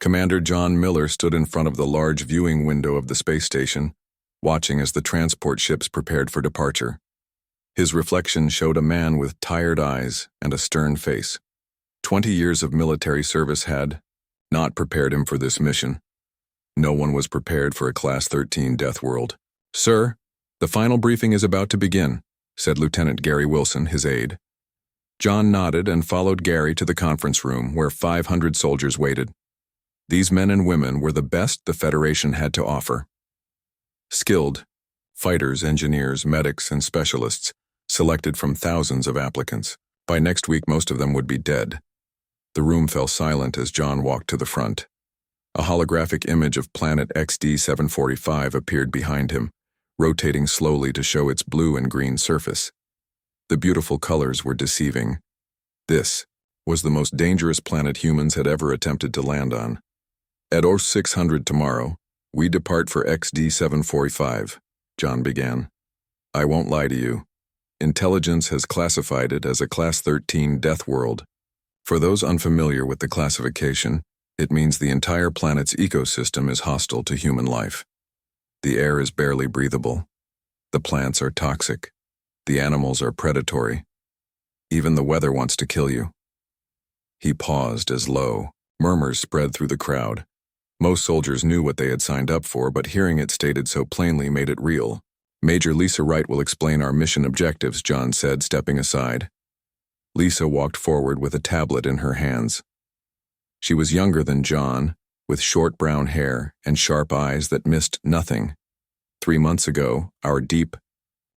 Commander John Miller stood in front of the large viewing window of the space station, watching as the transport ships prepared for departure. His reflection showed a man with tired eyes and a stern face. 20 years of military service had not prepared him for this mission. No one was prepared for a Class 13 Deathworld. "Sir, the final briefing is about to begin," said Lieutenant Gary Wilson, his aide. John nodded and followed Gary to the conference room where 500 soldiers waited. These men and women were the best the Federation had to offer. Skilled fighters, engineers, medics, and specialists, selected from thousands of applicants. By next week, most of them would be dead. The room fell silent as John walked to the front. A holographic image of planet XD-745 appeared behind him, rotating slowly to show its blue and green surface. The beautiful colors were deceiving. This was the most dangerous planet humans had ever attempted to land on. "At 0600 tomorrow, we depart for XD-745, John began. "I won't lie to you. Intelligence has classified it as a Class 13 Deathworld. For those unfamiliar with the classification, it means the entire planet's ecosystem is hostile to human life. The air is barely breathable. The plants are toxic. The animals are predatory. Even the weather wants to kill you." He paused as low murmurs spread through the crowd. Most soldiers knew what they had signed up for, but hearing it stated so plainly made it real. "Major Lisa Wright will explain our mission objectives," John said, stepping aside. Lisa walked forward with a tablet in her hands. She was younger than John, with short brown hair and sharp eyes that missed nothing. 3 months ago, our deep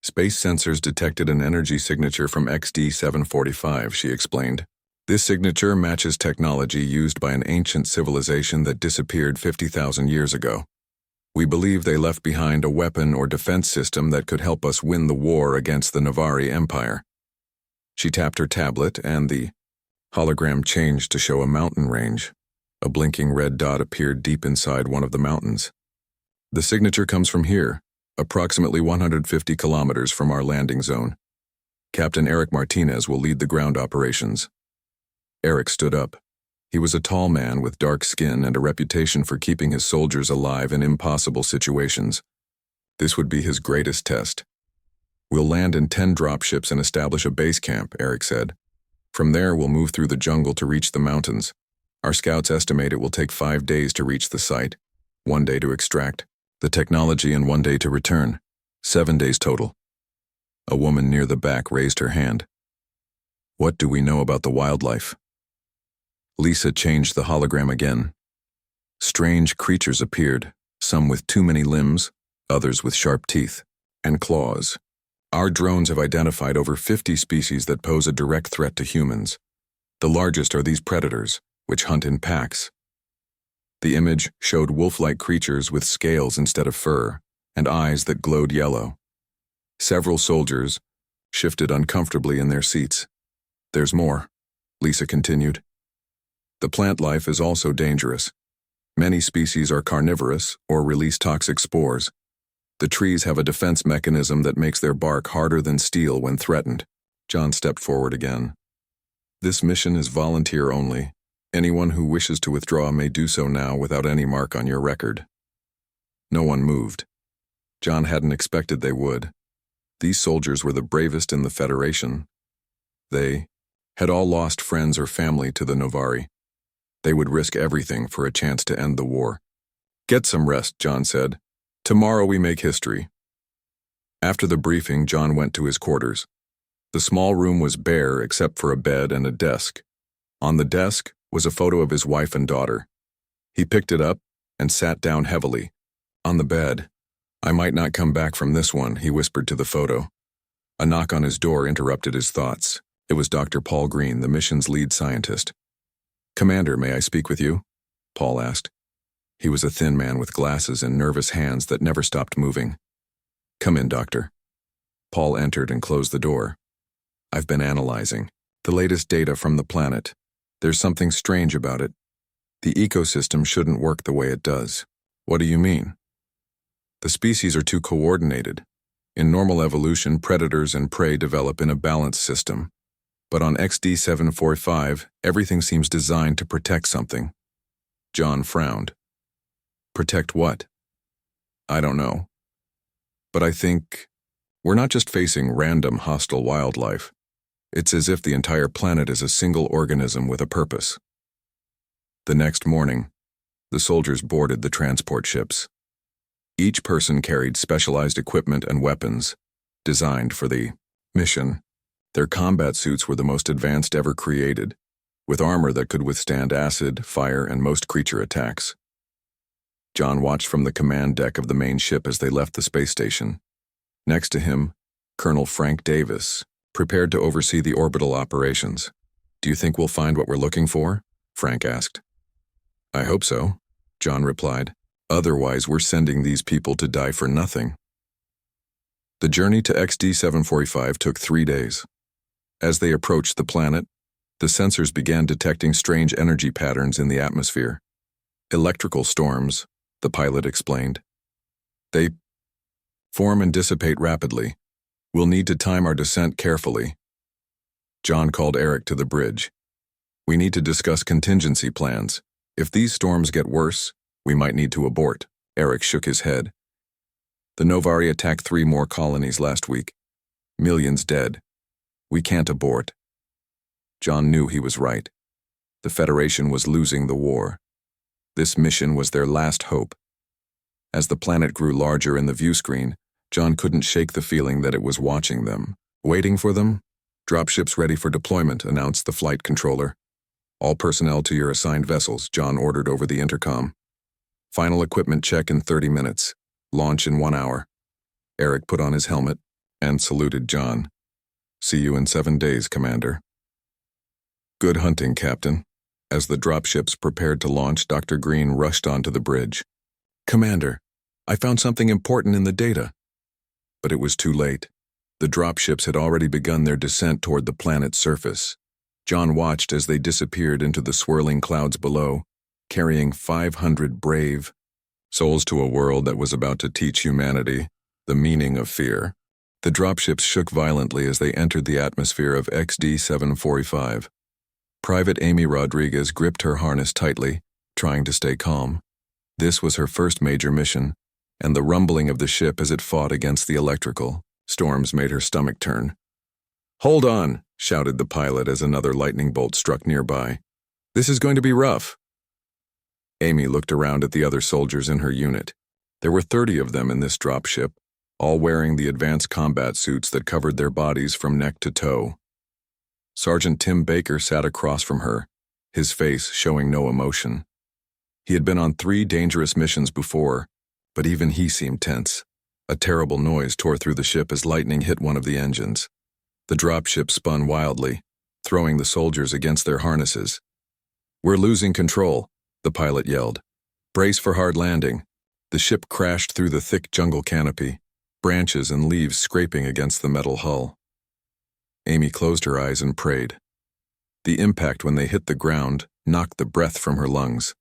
space sensors detected an energy signature from XD-745, she explained. "This signature matches technology used by an ancient civilization that disappeared 50,000 years ago. We believe they left behind a weapon or defense system that could help us win the war against the Navari Empire." She tapped her tablet, and the hologram changed to show a mountain range. A blinking red dot appeared deep inside one of the mountains. "The signature comes from here, approximately 150 kilometers from our landing zone. Captain Eric Martinez will lead the ground operations." Eric stood up. He was a tall man with dark skin and a reputation for keeping his soldiers alive in impossible situations. This would be his greatest test. "We'll land in 10 dropships and establish a base camp," Eric said. "From there, we'll move through the jungle to reach the mountains. Our scouts estimate it will take 5 days to reach the site, 1 day to extract the technology and 1 day to return. 7 days total." A woman near the back raised her hand. "What do we know about the wildlife?" Lisa changed the hologram again. Strange creatures appeared, some with too many limbs, others with sharp teeth and claws. "Our drones have identified over 50 species that pose a direct threat to humans. The largest are these predators, which hunt in packs." The image showed wolf-like creatures with scales instead of fur and eyes that glowed yellow. Several soldiers shifted uncomfortably in their seats. "There's more," Lisa continued. "The plant life is also dangerous. Many species are carnivorous or release toxic spores. The trees have a defense mechanism that makes their bark harder than steel when threatened." John stepped forward again. "This mission is volunteer only. Anyone who wishes to withdraw may do so now without any mark on your record." No one moved. John hadn't expected they would. These soldiers were the bravest in the Federation. They had all lost friends or family to the Navari. They would risk everything for a chance to end the war. "Get some rest," John said. "Tomorrow we make history." After the briefing, John went to his quarters. The small room was bare except for a bed and a desk. On the desk was a photo of his wife and daughter. He picked it up and sat down heavily. On the bed, "I might not come back from this one," he whispered to the photo. A knock on his door interrupted his thoughts. It was Dr. Paul Green, the mission's lead scientist. "Commander, may I speak with you?" Paul asked. He was a thin man with glasses and nervous hands that never stopped moving. "Come in, Doctor." Paul entered and closed the door. "I've been analyzing the latest data from the planet. There's something strange about it. The ecosystem shouldn't work the way it does." "What do you mean?" "The species are too coordinated. In normal evolution, predators and prey develop in a balanced system. But on XD-745, everything seems designed to protect something. John frowned. Protect what? I don't know. But I think we're not just facing random hostile wildlife. It's as if the entire planet is a single organism with a purpose. The next morning, the soldiers boarded the transport ships. Each person carried specialized equipment and weapons designed for the mission. Their combat suits were the most advanced ever created, with armor that could withstand acid, fire, and most creature attacks. John watched from the command deck of the main ship as they left the space station. Next to him, Colonel Frank Davis, prepared to oversee the orbital operations. Do you think we'll find what we're looking for? Frank asked. I hope so, John replied. Otherwise, we're sending these people to die for nothing. The journey to XD-745 took 3 days. As they approached the planet, the sensors began detecting strange energy patterns in the atmosphere. Electrical storms, the pilot explained. They form and dissipate rapidly. We'll need to time our descent carefully. John called Eric to the bridge. We need to discuss contingency plans. If these storms get worse, we might need to abort. Eric shook his head. The Novari attacked 3 more colonies last week. Millions dead. We can't abort. John knew he was right. The Federation was losing the war. This mission was their last hope. As the planet grew larger in the view screen, John couldn't shake the feeling that it was watching them. Waiting for them? Dropships ready for deployment, announced the flight controller. All personnel to your assigned vessels, John ordered over the intercom. Final equipment check in 30 minutes. Launch in 1 hour. Eric put on his helmet and saluted John. See you in 7 days, Commander. Good hunting, Captain. As the dropships prepared to launch, Dr. Green rushed onto the bridge. Commander, I found something important in the data. But it was too late. The dropships had already begun their descent toward the planet's surface. John watched as they disappeared into the swirling clouds below, carrying 500 brave souls to a world that was about to teach humanity the meaning of fear. The dropships shook violently as they entered the atmosphere of XD-745. Private Amy Rodriguez gripped her harness tightly, trying to stay calm. This was her first major mission, and the rumbling of the ship as it fought against the electrical storms made her stomach turn. Hold on, shouted the pilot as another lightning bolt struck nearby. This is going to be rough. Amy looked around at the other soldiers in her unit. There were 30 of them in this dropship, all wearing the advanced combat suits that covered their bodies from neck to toe. Sergeant Tim Baker sat across from her, his face showing no emotion. He had been on 3 dangerous missions before, but even he seemed tense. A terrible noise tore through the ship as lightning hit one of the engines. The dropship spun wildly, throwing the soldiers against their harnesses. We're losing control, the pilot yelled. Brace for hard landing. The ship crashed through the thick jungle canopy, branches and leaves scraping against the metal hull. Amy closed her eyes and prayed. The impact when they hit the ground knocked the breath from her lungs.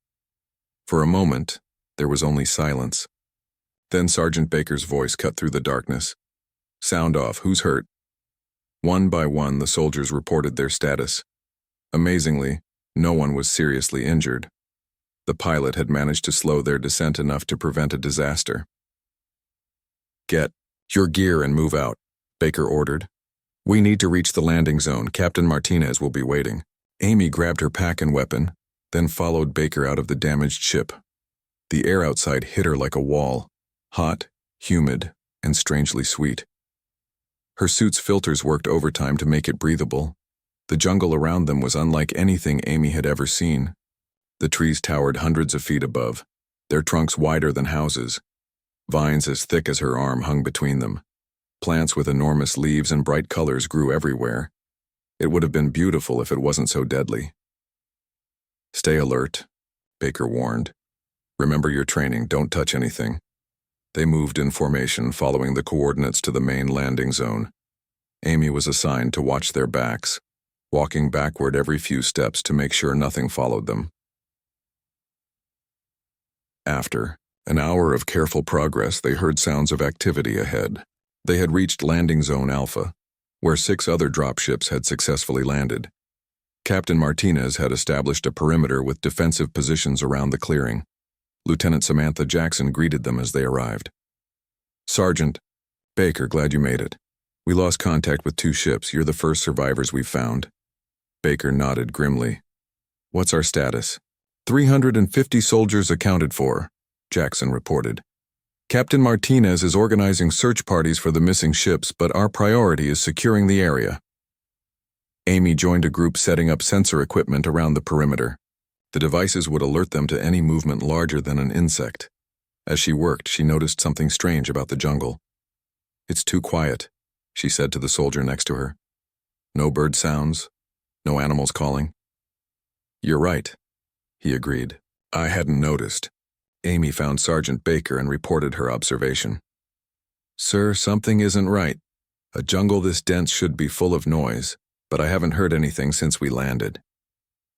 For a moment, there was only silence. Then Sergeant Baker's voice cut through the darkness. Sound off, who's hurt? One by one, the soldiers reported their status. Amazingly, no one was seriously injured. The pilot had managed to slow their descent enough to prevent a disaster. Get your gear and move out, Baker ordered. We need to reach the landing zone. Captain Martinez will be waiting. Amy grabbed her pack and weapon, then followed Baker out of the damaged ship. The air outside hit her like a wall, hot, humid, and strangely sweet. Her suit's filters worked overtime to make it breathable. The jungle around them was unlike anything Amy had ever seen. The trees towered hundreds of feet above, their trunks wider than houses. Vines as thick as her arm hung between them. Plants with enormous leaves and bright colors grew everywhere. It would have been beautiful if it wasn't so deadly. Stay alert, Baker warned. Remember your training, don't touch anything. They moved in formation, following the coordinates to the main landing zone. Amy was assigned to watch their backs, walking backward every few steps to make sure nothing followed them. After an hour of careful progress, they heard sounds of activity ahead. They had reached Landing Zone Alpha, where 6 other dropships had successfully landed. Captain Martinez had established a perimeter with defensive positions around the clearing. Lieutenant Samantha Jackson greeted them as they arrived. "Sergeant Baker, glad you made it. We lost contact with 2 ships. You're the first survivors we've found." Baker nodded grimly. "What's our status?" 350 soldiers accounted for, Jackson reported. "Captain Martinez is organizing search parties for the missing ships, but our priority is securing the area." Amy joined a group setting up sensor equipment around the perimeter. The devices would alert them to any movement larger than an insect. As she worked, she noticed something strange about the jungle. "It's too quiet," she said to the soldier next to her. "No bird sounds, no animals calling." "You're right," he agreed. "I hadn't noticed." Amy found Sergeant Baker and reported her observation. "Sir, something isn't right. A jungle this dense should be full of noise, but I haven't heard anything since we landed."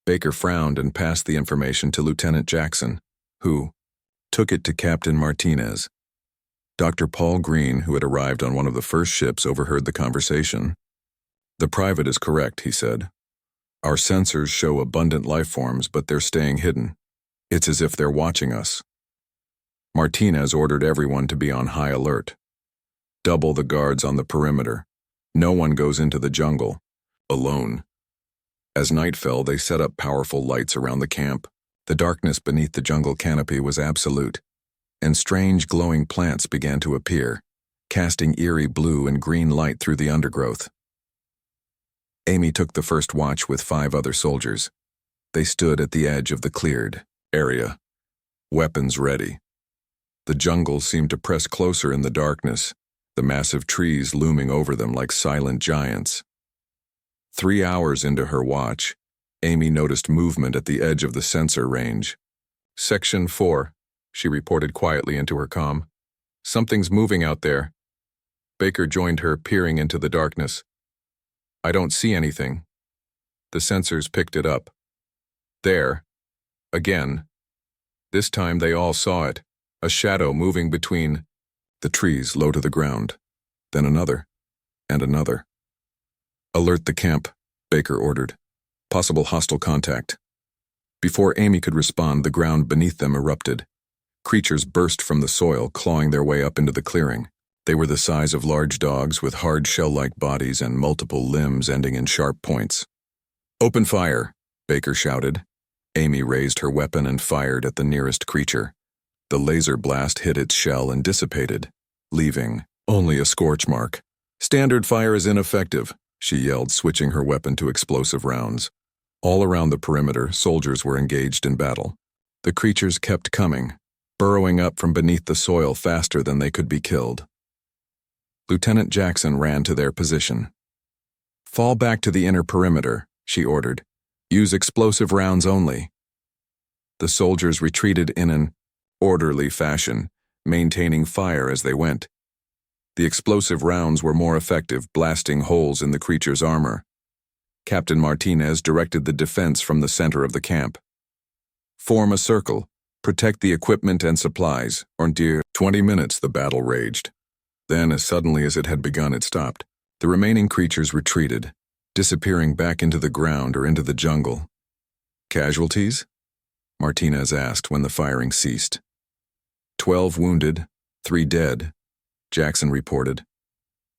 Baker frowned and passed the information to Lieutenant Jackson, who took it to Captain Martinez. Dr. Paul Green, who had arrived on one of the first ships, overheard the conversation. "The private is correct," he said. "Our sensors show abundant life forms, but they're staying hidden. It's as if they're watching us." Martinez ordered everyone to be on high alert. "Double the guards on the perimeter. No one goes into the jungle alone." As night fell, they set up powerful lights around the camp. The darkness beneath the jungle canopy was absolute, and strange glowing plants began to appear, casting eerie blue and green light through the undergrowth. Amy took the first watch with 5 other soldiers. They stood at the edge of the cleared area, weapons ready. The jungle seemed to press closer in the darkness, the massive trees looming over them like silent giants. 3 hours into her watch, Amy noticed movement at the edge of the sensor range. "Section 4, she reported quietly into her comm. "Something's moving out there." Baker joined her, peering into the darkness. "I don't see anything." The sensors picked it up. There. Again. This time they all saw it, a shadow moving between the trees low to the ground. Then another, and another. "Alert the camp," Baker ordered. "Possible hostile contact." Before Amy could respond, the ground beneath them erupted. Creatures burst from the soil, clawing their way up into the clearing. They were the size of large dogs with hard shell-like bodies and multiple limbs ending in sharp points. "Open fire," Baker shouted. Amy raised her weapon and fired at the nearest creature. The laser blast hit its shell and dissipated, leaving only a scorch mark. "Standard fire is ineffective," she yelled, switching her weapon to explosive rounds. All around the perimeter, soldiers were engaged in battle. The creatures kept coming, burrowing up from beneath the soil faster than they could be killed. Lieutenant Jackson ran to their position. "Fall back to the inner perimeter," she ordered. "Use explosive rounds only." The soldiers retreated in an orderly fashion, maintaining fire as they went. The explosive rounds were more effective, blasting holes in the creature's armor. Captain Martinez directed the defense from the center of the camp. "Form a circle. Protect the equipment and supplies, or dear." 20 minutes the battle raged. Then, as suddenly as it had begun, it stopped. The remaining creatures retreated, disappearing back into the ground or into the jungle. "Casualties?" Martinez asked when the firing ceased. 12 wounded, 3 dead, Jackson reported.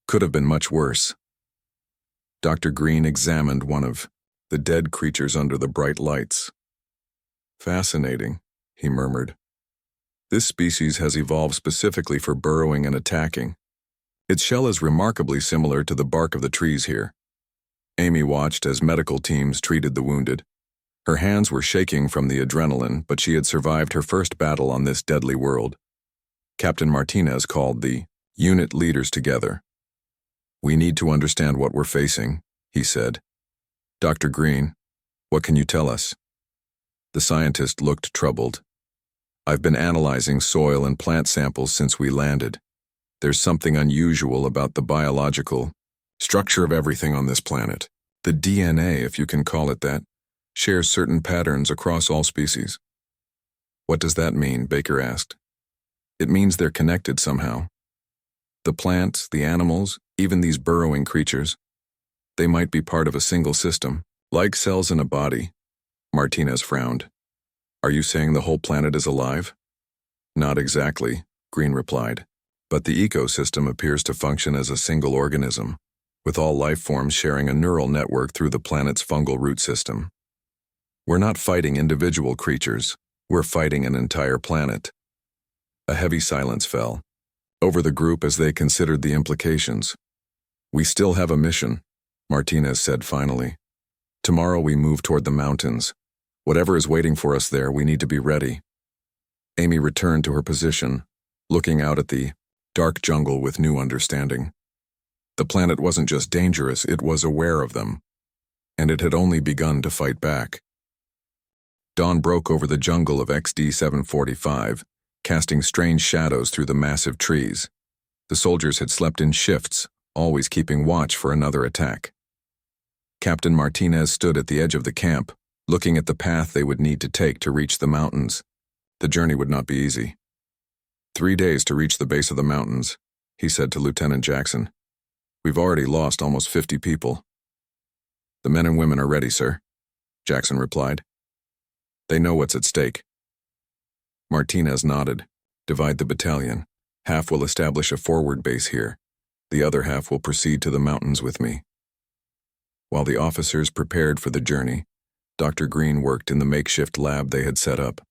"Could have been much worse." Dr. Green examined one of the dead creatures under the bright lights. "Fascinating," he murmured. "This species has evolved specifically for burrowing and attacking. Its shell is remarkably similar to the bark of the trees here." Amy watched as medical teams treated the wounded. Her hands were shaking from the adrenaline, but she had survived her first battle on this deadly world. Captain Martinez called the unit leaders together. "We need to understand what we're facing," he said. "Dr. Green, what can you tell us?" The scientist looked troubled. "I've been analyzing soil and plant samples since we landed. There's something unusual about the biological structure of everything on this planet. The DNA, if you can call it that, shares certain patterns across all species." "What does that mean?" Baker asked. "It means they're connected somehow. The plants, the animals, even these burrowing creatures, they might be part of a single system, Like cells in a body, Martinez frowned. Are you saying the whole planet is alive? Not exactly, Green replied. But the ecosystem appears to function as a single organism, with all life forms sharing a neural network through the planet's fungal root system. We're not fighting individual creatures, we're fighting an entire planet. A heavy silence fell over the group as they considered the implications. We still have a mission, Martinez said finally. Tomorrow we move toward the mountains. Whatever is waiting for us there, we need to be ready. Amy returned to her position, looking out at the dark jungle with new understanding. The planet wasn't just dangerous, it was aware of them, and it had only begun to fight back. Dawn broke over the jungle of XD 745, casting strange shadows through the massive trees. The soldiers had slept in shifts, always keeping watch for another attack. Captain Martinez stood at the edge of the camp, looking at the path they would need to take to reach the mountains. The journey would not be easy. 3 days to reach the base of the mountains, he said to Lieutenant Jackson. We've already lost almost 50 people. The men and women are ready, sir, Jackson replied. They know what's at stake. Martinez nodded. Divide the battalion. Half will establish a forward base here. The other half will proceed to the mountains with me. While the officers prepared for the journey, Dr. Green worked in the makeshift lab they had set up.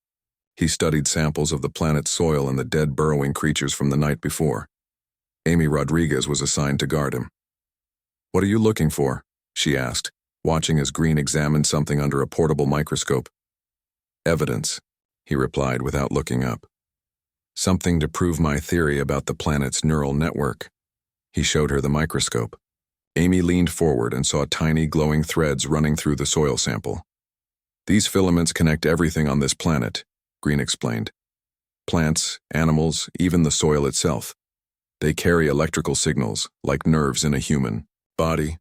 He studied samples of the planet's soil and the dead burrowing creatures from the night before. Amy Rodriguez was assigned to guard him. What are you looking for? She asked, watching as Green examined something under a portable microscope. Evidence, he replied without looking up. Something to prove my theory about the planet's neural network. He showed her the microscope. Amy leaned forward and saw tiny glowing threads running through the soil sample. These filaments connect everything on this planet, Green explained. Plants, animals, even the soil itself. They carry electrical signals, like nerves in a human body.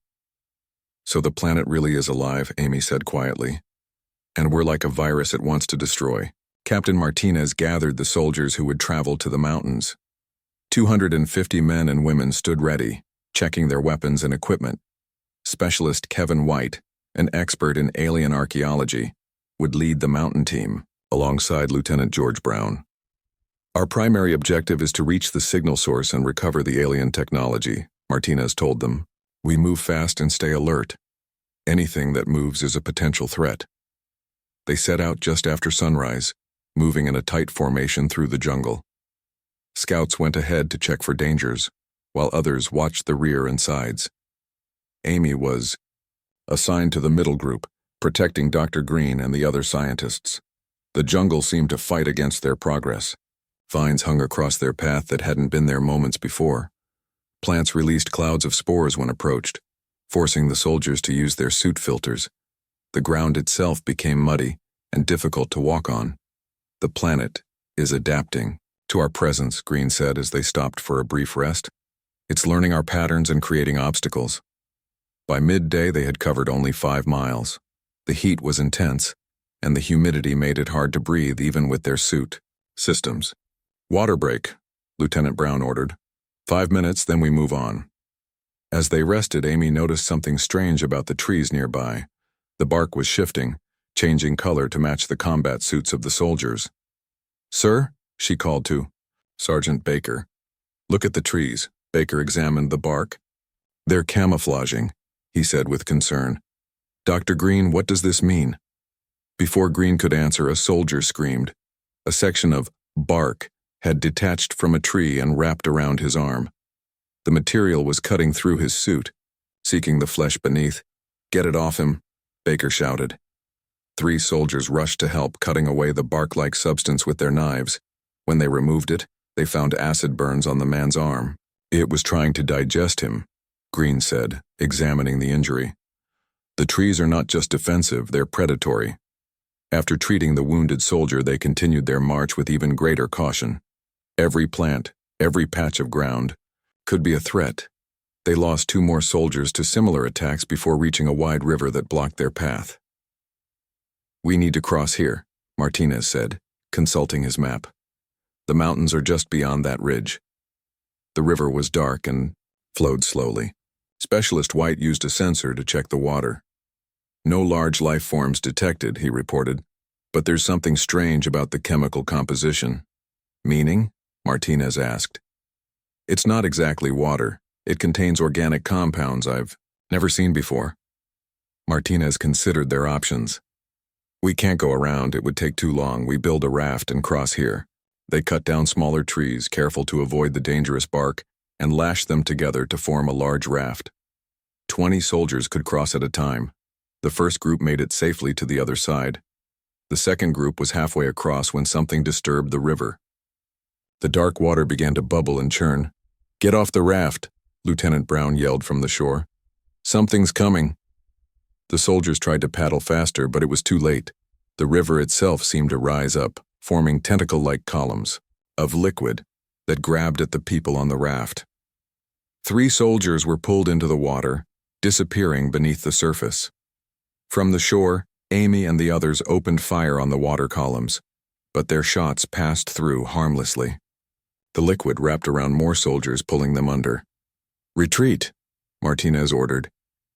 So the planet really is alive, Amy said quietly. And we're like a virus it wants to destroy. Captain Martinez gathered the soldiers who would travel to the mountains. 250 men and women stood ready, checking their weapons and equipment. Specialist Kevin White, an expert in alien archaeology, would lead the mountain team, alongside Lieutenant George Brown. Our primary objective is to reach the signal source and recover the alien technology, Martinez told them. We move fast and stay alert. Anything that moves is a potential threat. They set out just after sunrise, moving in a tight formation through the jungle. Scouts went ahead to check for dangers, while others watched the rear and sides. Amy was assigned to the middle group, protecting Dr. Green and the other scientists. The jungle seemed to fight against their progress. Vines hung across their path that hadn't been there moments before. Plants released clouds of spores when approached, forcing the soldiers to use their suit filters. The ground itself became muddy and difficult to walk on. The planet is adapting to our presence, Green said as they stopped for a brief rest. It's learning our patterns and creating obstacles. By midday, they had covered only 5 miles. The heat was intense, and the humidity made it hard to breathe even with their suit systems. Water break, Lieutenant Brown ordered. 5 minutes, then we move on. As they rested, Amy noticed something strange about the trees nearby. The bark was shifting, changing color to match the combat suits of the soldiers. Sir, she called to Sergeant Baker. Look at the trees. Baker examined the bark. They're camouflaging, he said with concern. Dr. Green, what does this mean? Before Green could answer, a soldier screamed. A section of bark had detached from a tree and wrapped around his arm. The material was cutting through his suit, seeking the flesh beneath. Get it off him, Baker shouted. 3 soldiers rushed to help, cutting away the bark-like substance with their knives. When they removed it, they found acid burns on the man's arm. It was trying to digest him, Green said, examining the injury. The trees are not just defensive, they're predatory. After treating the wounded soldier, they continued their march with even greater caution. Every plant, every patch of ground, could be a threat. They lost 2 more soldiers to similar attacks before reaching a wide river that blocked their path. We need to cross here, Martinez said, consulting his map. The mountains are just beyond that ridge. The river was dark and flowed slowly. Specialist White used a sensor to check the water. No large life forms detected, he reported, but there's something strange about the chemical composition. Meaning? Martinez asked. It's not exactly water. It contains organic compounds I've never seen before. Martinez considered their options. We can't go around, it would take too long. We build a raft and cross here. They cut down smaller trees, careful to avoid the dangerous bark, and lashed them together to form a large raft. 20 soldiers could cross at a time. The first group made it safely to the other side. The second group was halfway across when something disturbed the river. The dark water began to bubble and churn. "Get off the raft," Lieutenant Brown yelled from the shore. "Something's coming." The soldiers tried to paddle faster, but it was too late. The river itself seemed to rise up, forming tentacle-like columns of liquid that grabbed at the people on the raft. 3 soldiers were pulled into the water, disappearing beneath the surface. From the shore, Amy and the others opened fire on the water columns, but their shots passed through harmlessly. The liquid wrapped around more soldiers, pulling them under. "Retreat," Martinez ordered.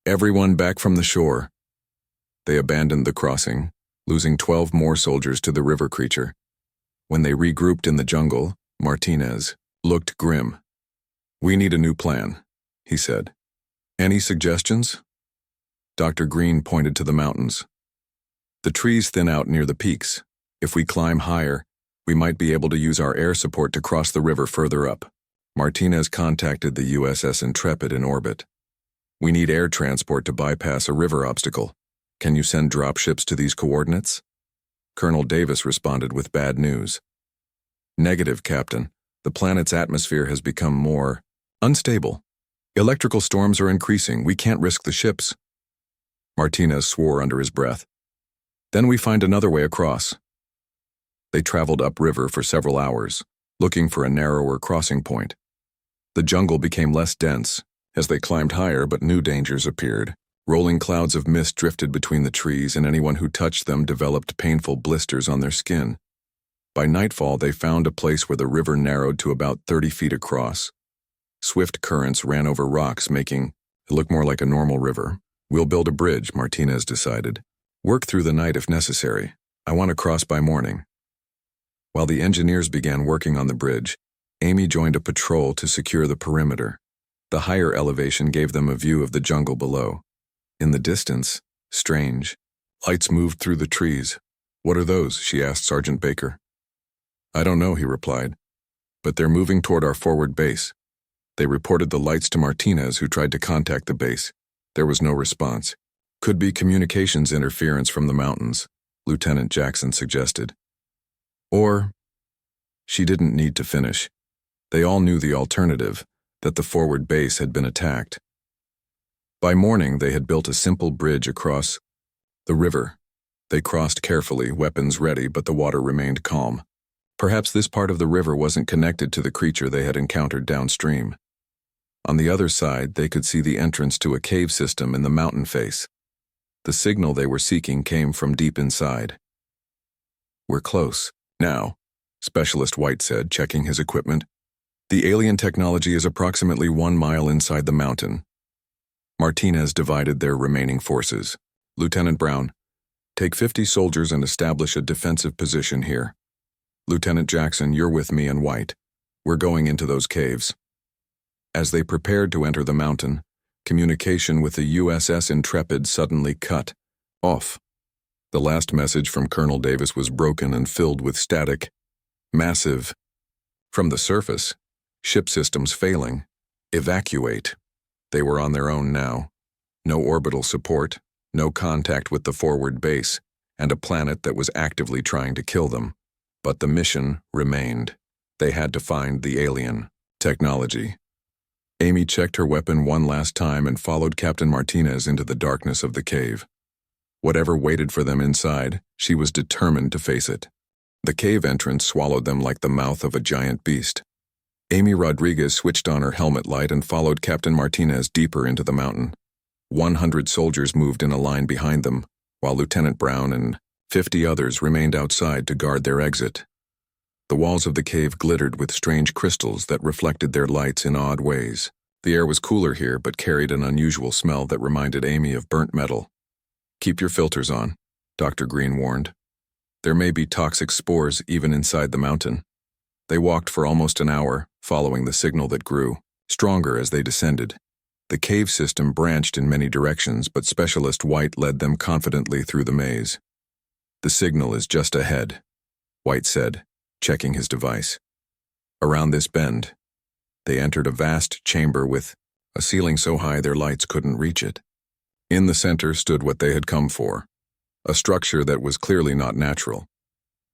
"Everyone back from the shore." They abandoned the crossing, losing 12 more soldiers to the river creature. When they regrouped in the jungle, Martinez looked grim. "We need a new plan," he said. "Any suggestions?" Dr. Green pointed to the mountains. "The trees thin out near the peaks. If we climb higher, we might be able to use our air support to cross the river further up." Martinez contacted the USS Intrepid in orbit. "We need air transport to bypass a river obstacle. Can you send dropships to these coordinates?" Colonel Davis responded with bad news. "Negative, Captain. The planet's atmosphere has become more unstable. Electrical storms are increasing. We can't risk the ships." Martinez swore under his breath. "Then we find another way across." They traveled upriver for several hours, looking for a narrower crossing point. The jungle became less dense as they climbed higher, but new dangers appeared. Rolling clouds of mist drifted between the trees, and anyone who touched them developed painful blisters on their skin. By nightfall, they found a place where the river narrowed to about 30 feet across. Swift currents ran over rocks, making it look more like a normal river. "We'll build a bridge," Martinez decided. "Work through the night if necessary. I want to cross by morning." While the engineers began working on the bridge, Amy joined a patrol to secure the perimeter. The higher elevation gave them a view of the jungle below. In the distance, strange lights moved through the trees. "What are those?" she asked Sergeant Baker. "I don't know," he replied, "but they're moving toward our forward base." They reported the lights to Martinez, who tried to contact the base. There was no response. "Could be communications interference from the mountains," Lieutenant Jackson suggested. Or, she didn't need to finish. They all knew the alternative, that the forward base had been attacked. By morning, they had built a simple bridge across the river. They crossed carefully, weapons ready, but the water remained calm. Perhaps this part of the river wasn't connected to the creature they had encountered downstream. On the other side, they could see the entrance to a cave system in the mountain face. The signal they were seeking came from deep inside. "We're close now," Specialist White said, checking his equipment. "The alien technology is approximately 1 mile inside the mountain." Martinez divided their remaining forces. "Lieutenant Brown, take 50 soldiers and establish a defensive position here. Lieutenant Jackson, you're with me and White. We're going into those caves." As they prepared to enter the mountain, communication with the USS Intrepid suddenly cut off. The last message from Colonel Davis was broken and filled with static. Massive. From the surface, ship systems failing. Evacuate. They were on their own now. No orbital support, no contact with the forward base, and a planet that was actively trying to kill them. But the mission remained. They had to find the alien technology. Amy checked her weapon one last time and followed Captain Martinez into the darkness of the cave. Whatever waited for them inside, she was determined to face it. The cave entrance swallowed them like the mouth of a giant beast. Amy Rodriguez switched on her helmet light and followed Captain Martinez deeper into the mountain. 100 soldiers moved in a line behind them, while Lieutenant Brown and 50 others remained outside to guard their exit. The walls of the cave glittered with strange crystals that reflected their lights in odd ways. The air was cooler here, but carried an unusual smell that reminded Amy of burnt metal. Keep your filters on, Dr. Green warned. There may be toxic spores even inside the mountain. They walked for almost an hour, following the signal that grew, stronger as they descended. The cave system branched in many directions, but Specialist White led them confidently through the maze. The signal is just ahead, White said, checking his device. Around this bend, they entered a vast chamber with a ceiling so high their lights couldn't reach it. In the center stood what they had come for, a structure that was clearly not natural.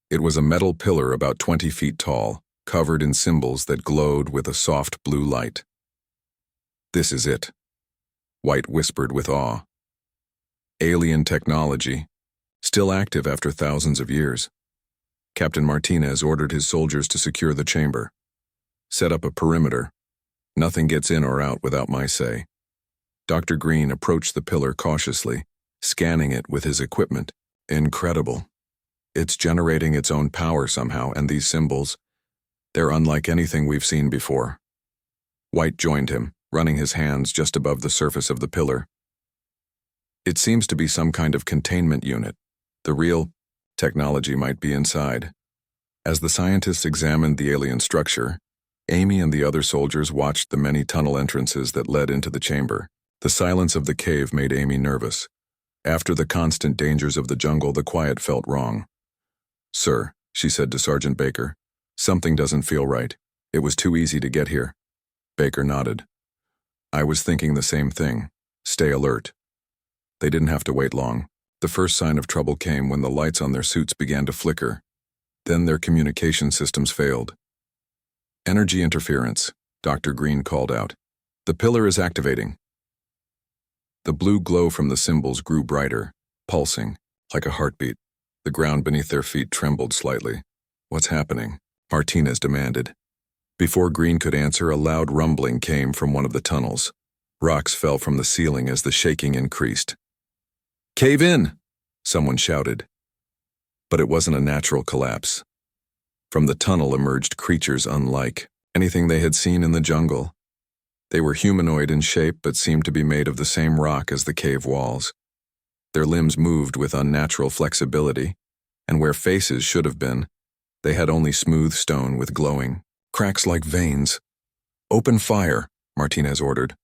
It was a metal pillar about 20 feet tall, covered in symbols that glowed with a soft blue light. This is it, White whispered with awe. Alien technology, still active after thousands of years. Captain Martinez ordered his soldiers to secure the chamber. Set up a perimeter. Nothing gets in or out without my say. Dr. Green approached the pillar cautiously, scanning it with his equipment. Incredible. It's generating its own power somehow, and these symbols, they're unlike anything we've seen before. White joined him, running his hands just above the surface of the pillar. It seems to be some kind of containment unit. The real technology might be inside. As the scientists examined the alien structure, Amy and the other soldiers watched the many tunnel entrances that led into the chamber. The silence of the cave made Amy nervous. After the constant dangers of the jungle, the quiet felt wrong. "Sir," she said to Sergeant Baker, "something doesn't feel right. It was too easy to get here." Baker nodded. "I was thinking the same thing. Stay alert." They didn't have to wait long. The first sign of trouble came when the lights on their suits began to flicker. Then their communication systems failed. "Energy interference," Dr. Green called out. "The pillar is activating." The blue glow from the symbols grew brighter, pulsing, like a heartbeat. The ground beneath their feet trembled slightly. "What's happening?" Martinez demanded. Before Green could answer, a loud rumbling came from one of the tunnels. Rocks fell from the ceiling as the shaking increased. "Cave in!" someone shouted. But it wasn't a natural collapse. From the tunnel emerged creatures unlike anything they had seen in the jungle. They were humanoid in shape but seemed to be made of the same rock as the cave walls. Their limbs moved with unnatural flexibility, and where faces should have been, they had only smooth stone with glowing cracks like veins. "Open fire," Martinez ordered.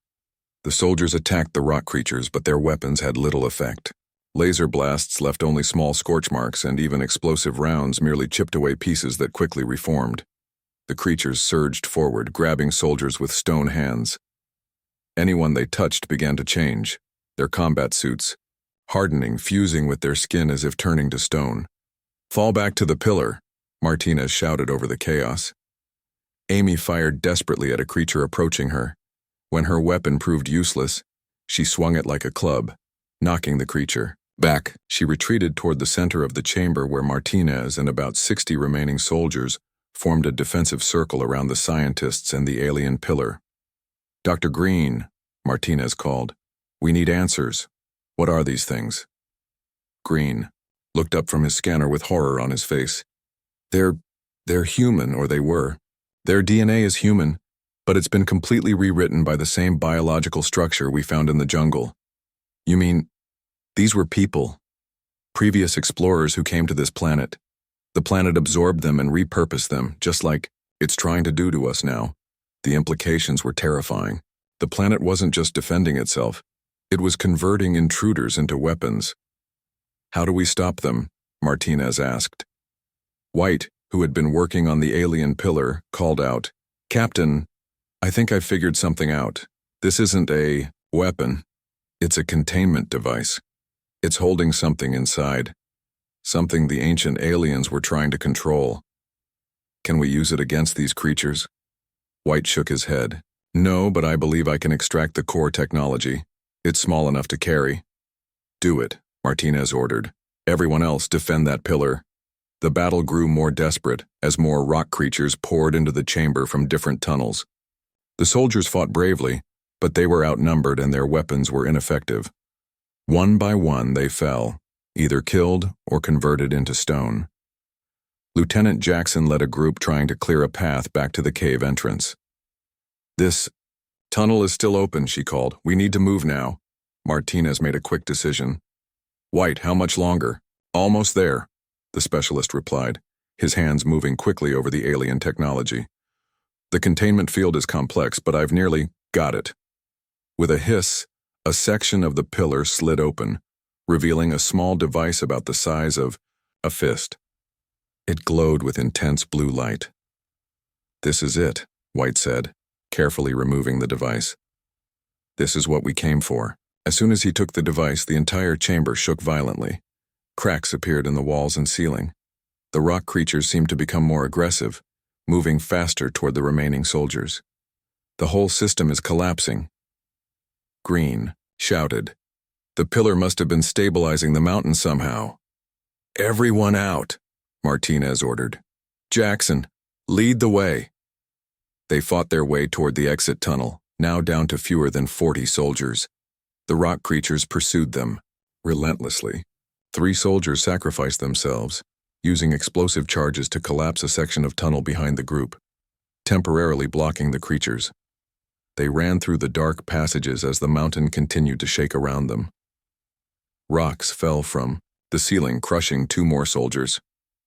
The soldiers attacked the rock creatures, but their weapons had little effect. Laser blasts left only small scorch marks, and even explosive rounds merely chipped away pieces that quickly reformed. The creatures surged forward, grabbing soldiers with stone hands. Anyone they touched began to change, their combat suits hardening, fusing with their skin as if turning to stone. "Fall back to the pillar," Martinez shouted over the chaos. Amy fired desperately at a creature approaching her. When her weapon proved useless, she swung it like a club, knocking the creature back. She retreated toward the center of the chamber where Martinez and about 60 remaining soldiers formed a defensive circle around the scientists and the alien pillar. "Dr. Green," Martinez called, "we need answers. What are these things?" Green looked up from his scanner with horror on his face. They're human, or they were. Their DNA is human, but it's been completely rewritten by the same biological structure we found in the jungle." "You mean, these were people, previous explorers who came to this planet. The planet absorbed them and repurposed them, just like it's trying to do to us now." The implications were terrifying. The planet wasn't just defending itself. It was converting intruders into weapons. "How do we stop them?" Martinez asked. White, who had been working on the alien pillar, called out, "Captain, I think I figured something out. This isn't a weapon. It's a containment device. It's holding something inside. Something the ancient aliens were trying to control. Can we use it against these creatures?" White shook his head. "No, but I believe I can extract the core technology. It's small enough to carry." "Do it," Martinez ordered. "Everyone else defend that pillar." The battle grew more desperate as more rock creatures poured into the chamber from different tunnels. The soldiers fought bravely, but they were outnumbered and their weapons were ineffective. One by one they fell, either killed or converted into stone. Lieutenant Jackson led a group trying to clear a path back to the cave entrance. "This tunnel is still open," she called. "We need to move now." Martinez made a quick decision. White, how much longer? Almost there, the specialist replied, his hands moving quickly over the alien technology. The containment field is complex, but I've nearly got it. With a hiss, a section of the pillar slid open, revealing a small device about the size of a fist. It glowed with intense blue light. This is it, White said, carefully removing the device. This is what we came for. As soon as he took the device, the entire chamber shook violently. Cracks appeared in the walls and ceiling. The rock creatures seemed to become more aggressive, moving faster toward the remaining soldiers. The whole system is collapsing. Green shouted. The pillar must have been stabilizing the mountain somehow. Everyone out, Martinez ordered. Jackson, lead the way. They fought their way toward the exit tunnel, now down to fewer than 40 soldiers. The rock creatures pursued them, relentlessly. 3 soldiers sacrificed themselves, using explosive charges to collapse a section of tunnel behind the group, temporarily blocking the creatures. They ran through the dark passages as the mountain continued to shake around them. Rocks fell from the ceiling, crushing 2 more soldiers.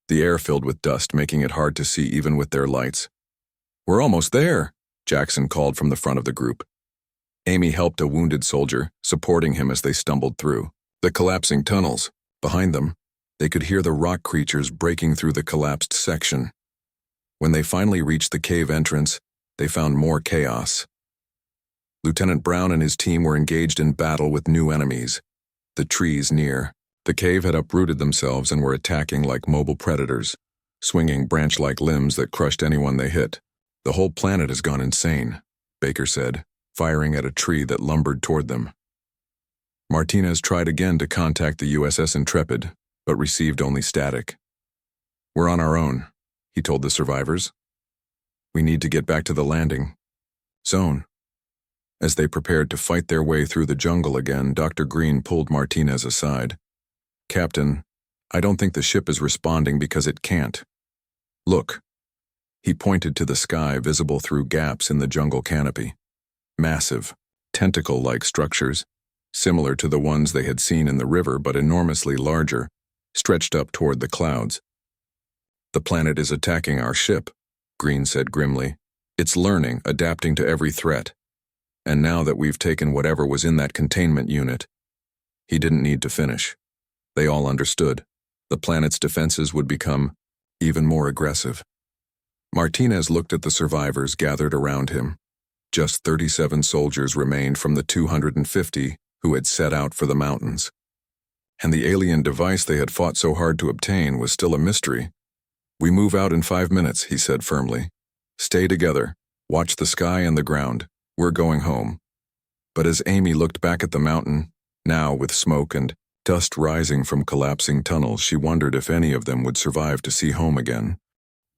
The air filled with dust, making it hard to see even with their lights. We're almost there, Jackson called from the front of the group. Amy helped a wounded soldier, supporting him as they stumbled through the collapsing tunnels. Behind them, they could hear the rock creatures breaking through the collapsed section. When they finally reached the cave entrance, they found more chaos. Lieutenant Brown and his team were engaged in battle with new enemies. The trees near the cave had uprooted themselves and were attacking like mobile predators, swinging branch-like limbs that crushed anyone they hit. The whole planet has gone insane, Baker said, firing at a tree that lumbered toward them. Martinez tried again to contact the USS Intrepid, but received only static. We're on our own, he told the survivors. We need to get back to the landing zone. As they prepared to fight their way through the jungle again, Dr. Green pulled Martinez aside. Captain, I don't think the ship is responding because it can't. Look. He pointed to the sky visible through gaps in the jungle canopy. Massive, tentacle-like structures, similar to the ones they had seen in the river but enormously larger, stretched up toward the clouds. The planet is attacking our ship, Green said grimly. It's learning, adapting to every threat. And now that we've taken whatever was in that containment unit. He didn't need to finish. They all understood. The planet's defenses would become even more aggressive. Martinez looked at the survivors gathered around him. Just 37 soldiers remained from the 250 who had set out for the mountains. And the alien device they had fought so hard to obtain was still a mystery. We move out in 5 minutes, he said firmly. Stay together. Watch the sky and the ground. We're going home. But as Amy looked back at the mountain, now with smoke and dust rising from collapsing tunnels, she wondered if any of them would survive to see home again.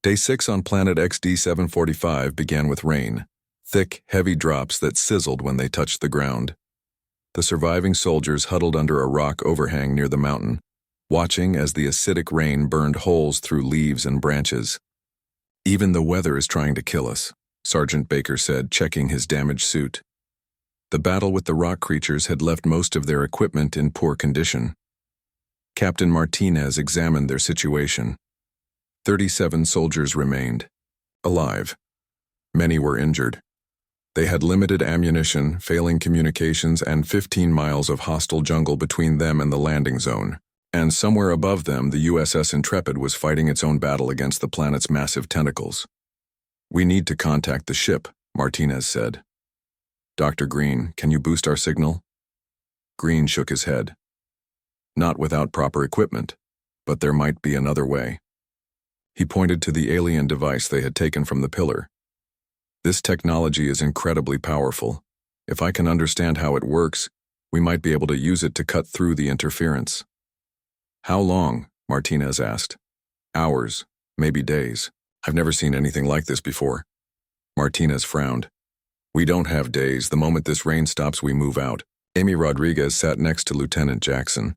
Day 6 on planet XD-745 began with rain, thick, heavy drops that sizzled when they touched the ground. The surviving soldiers huddled under a rock overhang near the mountain, watching as the acidic rain burned holes through leaves and branches. Even the weather is trying to kill us, Sergeant Baker said, checking his damaged suit. The battle with the rock creatures had left most of their equipment in poor condition. Captain Martinez examined their situation. 37 soldiers remained, alive. Many were injured. They had limited ammunition, failing communications, and 15 miles of hostile jungle between them and the landing zone. And somewhere above them, the USS Intrepid was fighting its own battle against the planet's massive tentacles. We need to contact the ship, Martinez said. Dr. Green, can you boost our signal? Green shook his head. Not without proper equipment, but there might be another way. He pointed to the alien device they had taken from the pillar. This technology is incredibly powerful. If I can understand how it works, we might be able to use it to cut through the interference. How long? Martinez asked. Hours, maybe days. I've never seen anything like this before. Martinez frowned. We don't have days. The moment this rain stops, we move out. Amy Rodriguez sat next to Lieutenant Jackson,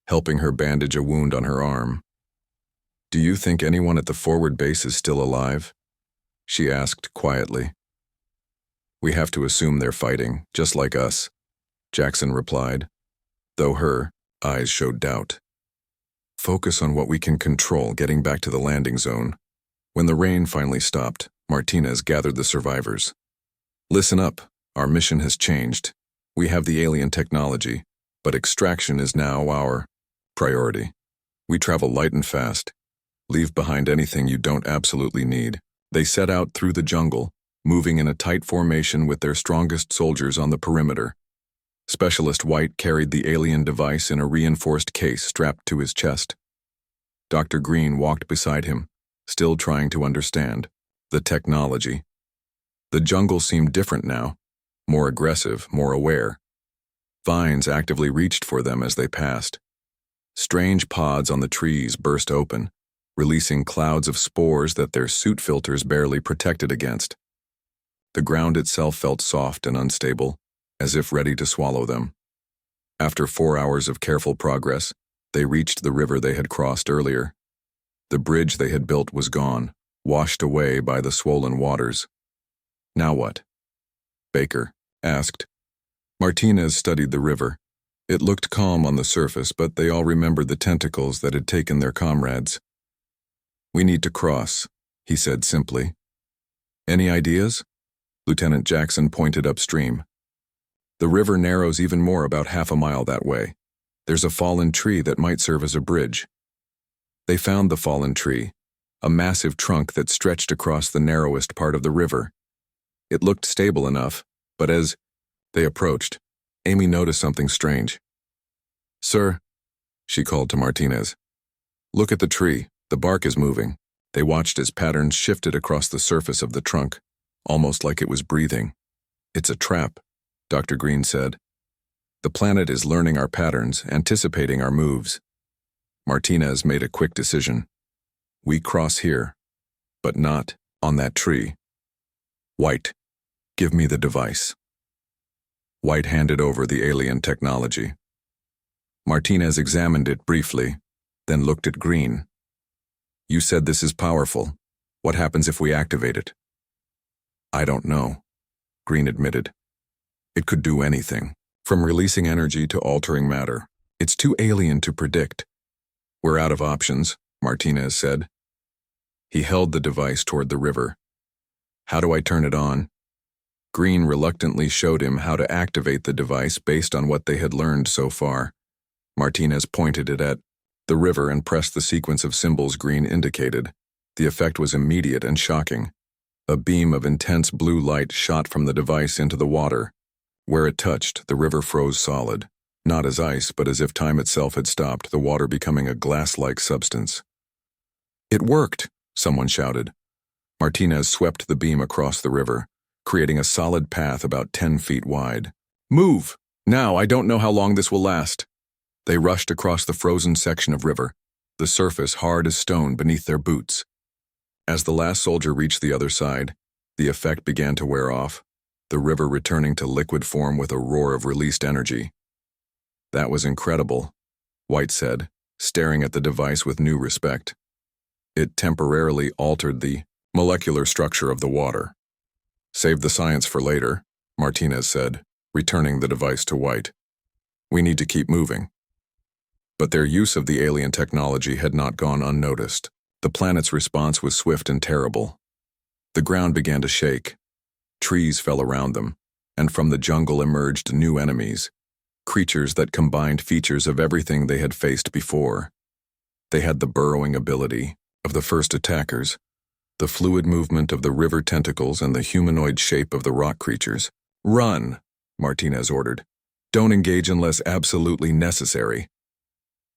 helping her bandage a wound on her arm. Do you think anyone at the forward base is still alive? She asked quietly. We have to assume they're fighting, just like us, Jackson replied. Though her eyes showed doubt. Focus on what we can control, getting back to the landing zone. When the rain finally stopped, Martinez gathered the survivors. Listen up, our mission has changed. We have the alien technology, but extraction is now our priority. We travel light and fast. Leave behind anything you don't absolutely need. They set out through the jungle, moving in a tight formation with their strongest soldiers on the perimeter. Specialist White carried the alien device in a reinforced case strapped to his chest. Dr. Green walked beside him, still trying to understand the technology. The jungle seemed different now, more aggressive, more aware. Vines actively reached for them as they passed. Strange pods on the trees burst open, releasing clouds of spores that their suit filters barely protected against. The ground itself felt soft and unstable, as if ready to swallow them. After 4 hours of careful progress, they reached the river they had crossed earlier. The bridge they had built was gone, washed away by the swollen waters. Now what? Baker asked. Martinez studied the river. It looked calm on the surface, but they all remembered the tentacles that had taken their comrades. We need to cross, he said simply. Any ideas? Lieutenant Jackson pointed upstream. The river narrows even more about half a mile that way. There's a fallen tree that might serve as a bridge. They found the fallen tree, a massive trunk that stretched across the narrowest part of the river. It looked stable enough, but as they approached, Amy noticed something strange. Sir, she called to Martinez. Look at the tree, the bark is moving. They watched as patterns shifted across the surface of the trunk, almost like it was breathing. It's a trap, Dr. Green said. The planet is learning our patterns, anticipating our moves. Martinez made a quick decision. We cross here, but not on that tree. White, give me the device. White handed over the alien technology. Martinez examined it briefly, then looked at Green. You said this is powerful. What happens if we activate it? I don't know, Green admitted. It could do anything, from releasing energy to altering matter. It's too alien to predict. We're out of options, Martinez said. He held the device toward the river. How do I turn it on? Green reluctantly showed him how to activate the device based on what they had learned so far. Martinez pointed it at the river and pressed the sequence of symbols Green indicated. The effect was immediate and shocking. A beam of intense blue light shot from the device into the water. Where it touched, the river froze solid, not as ice, but as if time itself had stopped, the water becoming a glass-like substance. It worked, someone shouted. Martinez swept the beam across the river, creating a solid path about 10 feet wide. Move! Now, I don't know how long this will last. They rushed across the frozen section of river, the surface hard as stone beneath their boots. As the last soldier reached the other side, the effect began to wear off, the river returning to liquid form with a roar of released energy. That was incredible, White said, staring at the device with new respect. It temporarily altered the molecular structure of the water. Save the science for later, Martinez said, returning the device to White. We need to keep moving. But their use of the alien technology had not gone unnoticed. The planet's response was swift and terrible. The ground began to shake. Trees fell around them, and from the jungle emerged new enemies, creatures that combined features of everything they had faced before. They had the burrowing ability of the first attackers, the fluid movement of the river tentacles, and the humanoid shape of the rock creatures. Run, Martinez ordered. Don't engage unless absolutely necessary.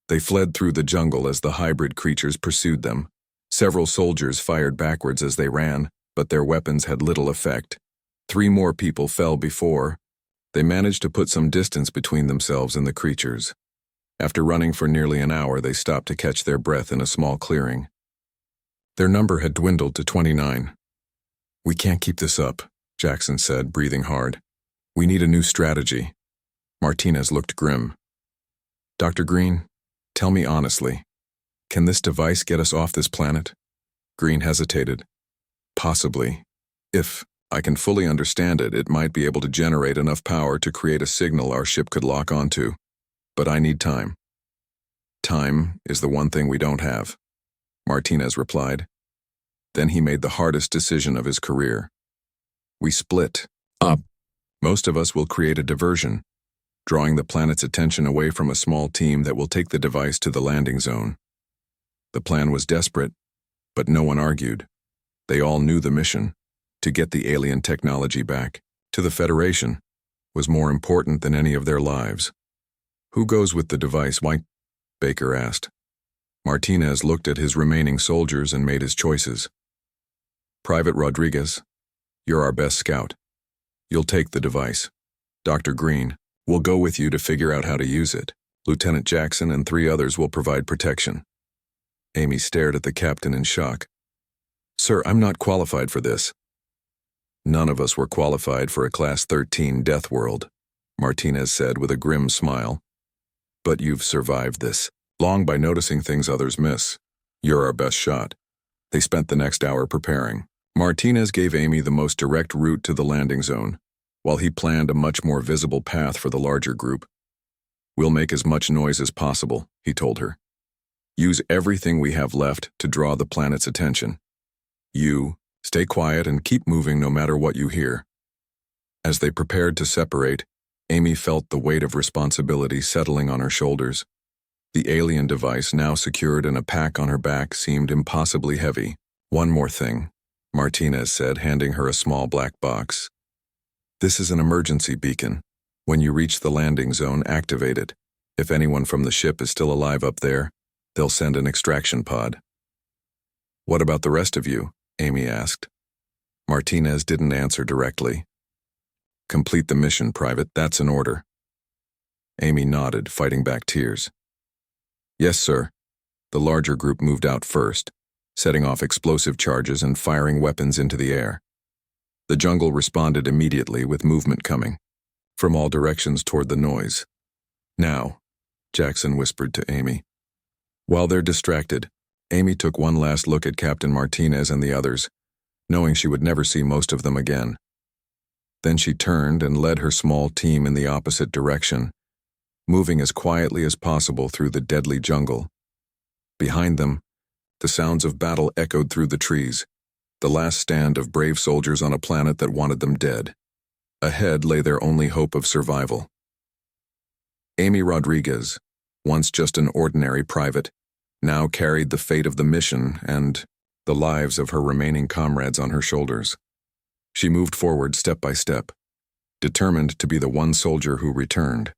They fled through the jungle as the hybrid creatures pursued them. Several soldiers fired backwards as they ran, but their weapons had little effect. 3 more people fell before they managed to put some distance between themselves and the creatures. After running for nearly an hour, they stopped to catch their breath in a small clearing. Their number had dwindled to 29. We can't keep this up, Jackson said, breathing hard. We need a new strategy. Martinez looked grim. Dr. Green, tell me honestly, can this device get us off this planet? Green hesitated. Possibly. If I can fully understand it, it might be able to generate enough power to create a signal our ship could lock onto. But I need time. Time is the one thing we don't have, Martinez replied. Then he made the hardest decision of his career. We split up. Most of us will create a diversion, drawing the planet's attention away from a small team that will take the device to the landing zone. The plan was desperate, but no one argued. They all knew the mission, to get the alien technology back to the Federation, was more important than any of their lives. Who goes with the device, White? Baker asked. Martinez looked at his remaining soldiers and made his choices. Private Rodriguez, you're our best scout. You'll take the device. Dr. Green, we'll go with you to figure out how to use it. Lieutenant Jackson and 3 others will provide protection. Amy stared at the captain in shock. Sir, I'm not qualified for this. None of us were qualified for a Class 13 Deathworld, Martinez said with a grim smile. But you've survived this, long by noticing things others miss. You're our best shot. They spent the next hour preparing. Martinez gave Amy the most direct route to the landing zone, while he planned a much more visible path for the larger group. We'll make as much noise as possible, he told her. Use everything we have left to draw the planet's attention. You, stay quiet and keep moving no matter what you hear. As they prepared to separate, Amy felt the weight of responsibility settling on her shoulders. The alien device, now secured in a pack on her back, seemed impossibly heavy. One more thing, Martinez said, handing her a small black box. This is an emergency beacon. When you reach the landing zone, activate it. If anyone from the ship is still alive up there, they'll send an extraction pod. What about the rest of you? Amy asked. Martinez didn't answer directly. Complete the mission, Private. That's an order. Amy nodded, fighting back tears. Yes, sir. The larger group moved out first, setting off explosive charges and firing weapons into the air. The jungle responded immediately, with movement coming from all directions toward the noise. Now, Jackson whispered to Amy. While they're distracted, Amy took one last look at Captain Martinez and the others, knowing she would never see most of them again. Then she turned and led her small team in the opposite direction, moving as quietly as possible through the deadly jungle. Behind them, the sounds of battle echoed through the trees, the last stand of brave soldiers on a planet that wanted them dead. Ahead lay their only hope of survival. Amy Rodriguez, once just an ordinary private, now carried the fate of the mission and the lives of her remaining comrades on her shoulders. She moved forward step by step, determined to be the one soldier who returned.